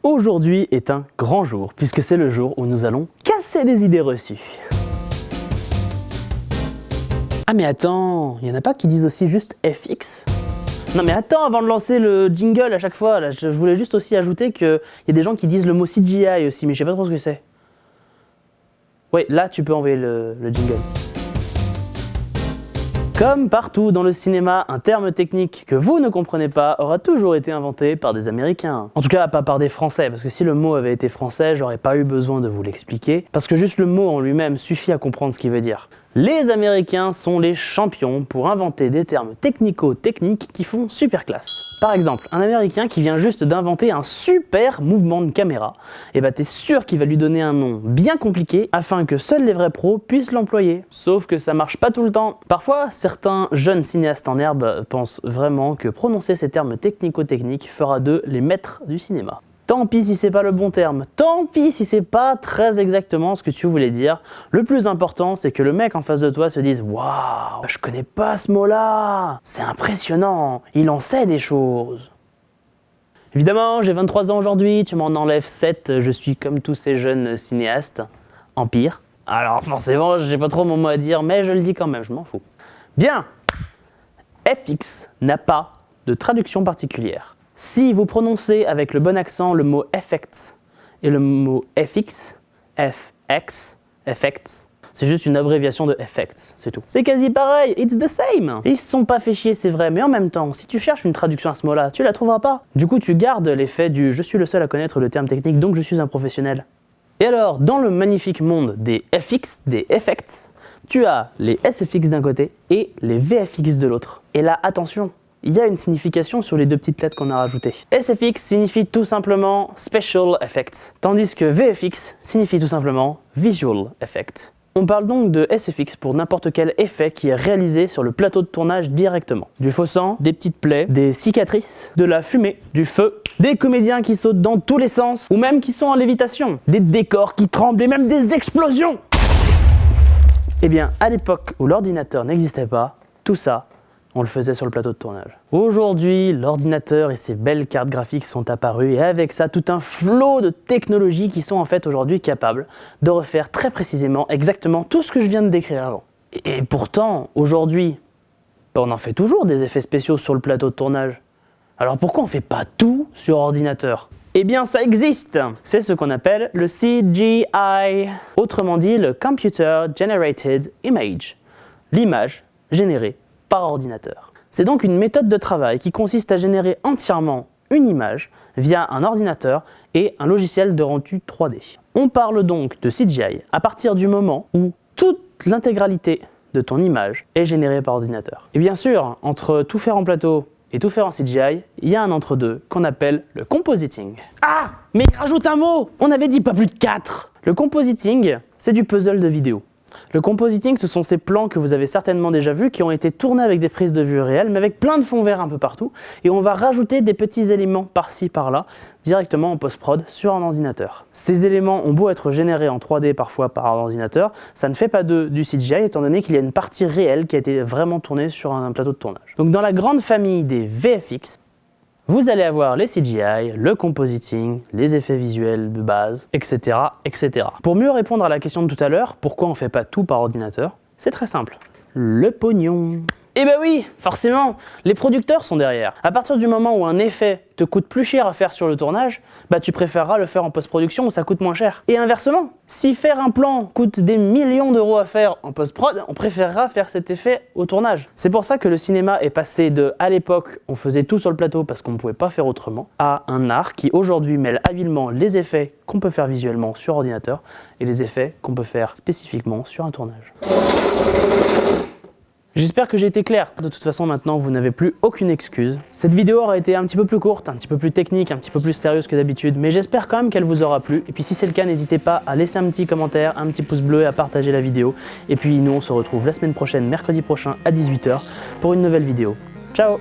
Aujourd'hui est un grand jour, puisque c'est le jour où nous allons casser des idées reçues. Ah mais attends, il y en a pas qui disent aussi juste FX? Non mais attends, avant de lancer le jingle à chaque fois, là, je voulais juste aussi ajouter qu'il y a des gens qui disent le mot CGI aussi, mais je sais pas trop ce que c'est. Oui, là tu peux envoyer le jingle. Comme partout dans le cinéma, un terme technique que vous ne comprenez pas aura toujours été inventé par des Américains. En tout cas, pas par des Français, parce que si le mot avait été français, j'aurais pas eu besoin de vous l'expliquer, parce que juste le mot en lui-même suffit à comprendre ce qu'il veut dire. Les Américains sont les champions pour inventer des termes technico-techniques qui font super classe. Par exemple, un Américain qui vient juste d'inventer un super mouvement de caméra, et bah t'es sûr qu'il va lui donner un nom bien compliqué afin que seuls les vrais pros puissent l'employer. Sauf que ça marche pas tout le temps. Parfois, certains jeunes cinéastes en herbe pensent vraiment que prononcer ces termes technico-techniques fera d'eux les maîtres du cinéma. Tant pis si c'est pas le bon terme, tant pis si c'est pas très exactement ce que tu voulais dire. Le plus important, c'est que le mec en face de toi se dise « Waouh, je connais pas ce mot-là, c'est impressionnant, il en sait des choses ». Évidemment, j'ai 23 ans aujourd'hui, tu m'en enlèves 7, je suis comme tous ces jeunes cinéastes, en pire. Alors forcément, j'ai pas trop mon mot à dire, mais je le dis quand même, je m'en fous. Bien, FX n'a pas de traduction particulière. Si vous prononcez avec le bon accent le mot effects et le mot FX, effects, c'est juste une abréviation de effects, c'est tout. C'est quasi pareil, it's the same. Ils se sont pas fait chier, c'est vrai, mais en même temps, si tu cherches une traduction à ce mot-là, tu la trouveras pas. Du coup, tu gardes l'effet du « je suis le seul à connaître le terme technique, donc je suis un professionnel ». Et alors, dans le magnifique monde des FX, des effects, tu as les SFX d'un côté et les VFX de l'autre. Et là, attention, il y a une signification sur les deux petites lettres qu'on a rajoutées. SFX signifie tout simplement Special Effects, tandis que VFX signifie tout simplement Visual Effect. On parle donc de SFX pour n'importe quel effet qui est réalisé sur le plateau de tournage directement. Du faux sang, des petites plaies, des cicatrices, de la fumée, du feu, des comédiens qui sautent dans tous les sens, ou même qui sont en lévitation, des décors qui tremblent et même des explosions. Eh bien, à l'époque où l'ordinateur n'existait pas, tout ça, on le faisait sur le plateau de tournage. Aujourd'hui, l'ordinateur et ses belles cartes graphiques sont apparus et avec ça, tout un flot de technologies qui sont en fait aujourd'hui capables de refaire très précisément exactement tout ce que je viens de décrire avant. Et pourtant, aujourd'hui, on en fait toujours des effets spéciaux sur le plateau de tournage. Alors pourquoi on ne fait pas tout sur ordinateur ? Eh bien, ça existe! C'est ce qu'on appelle le CGI, autrement dit le Computer Generated Image, l'image générée par ordinateur. C'est donc une méthode de travail qui consiste à générer entièrement une image via un ordinateur et un logiciel de rendu 3D. On parle donc de CGI à partir du moment où toute l'intégralité de ton image est générée par ordinateur. Et bien sûr, entre tout faire en plateau et tout faire en CGI, il y a un entre-deux qu'on appelle le compositing. Ah! Mais il rajoute un mot! On avait dit pas plus de 4! Le compositing, c'est du puzzle de vidéo. Le compositing, ce sont ces plans que vous avez certainement déjà vus, qui ont été tournés avec des prises de vue réelles, mais avec plein de fonds verts un peu partout, et on va rajouter des petits éléments par-ci, par-là, directement en post-prod sur un ordinateur. Ces éléments ont beau être générés en 3D parfois par un ordinateur, ça ne fait pas du CGI, étant donné qu'il y a une partie réelle qui a été vraiment tournée sur un plateau de tournage. Donc dans la grande famille des VFX, vous allez avoir les CGI, le compositing, les effets visuels de base, etc., etc. Pour mieux répondre à la question de tout à l'heure, pourquoi on ne fait pas tout par ordinateur, c'est très simple. Le pognon. Eh ben oui, forcément, les producteurs sont derrière. À partir du moment où un effet te coûte plus cher à faire sur le tournage, bah tu préféreras le faire en post-production où ça coûte moins cher. Et inversement, si faire un plan coûte des millions d'euros à faire en post-prod, on préférera faire cet effet au tournage. C'est pour ça que le cinéma est passé de, à l'époque, on faisait tout sur le plateau parce qu'on ne pouvait pas faire autrement, à un art qui aujourd'hui mêle habilement les effets qu'on peut faire visuellement sur ordinateur et les effets qu'on peut faire spécifiquement sur un tournage. J'espère que j'ai été clair. De toute façon, maintenant, vous n'avez plus aucune excuse. Cette vidéo aura été un petit peu plus courte, un petit peu plus technique, un petit peu plus sérieuse que d'habitude, mais j'espère quand même qu'elle vous aura plu. Et puis si c'est le cas, n'hésitez pas à laisser un petit commentaire, un petit pouce bleu et à partager la vidéo. Et puis nous, on se retrouve la semaine prochaine, mercredi prochain à 18 h pour une nouvelle vidéo. Ciao!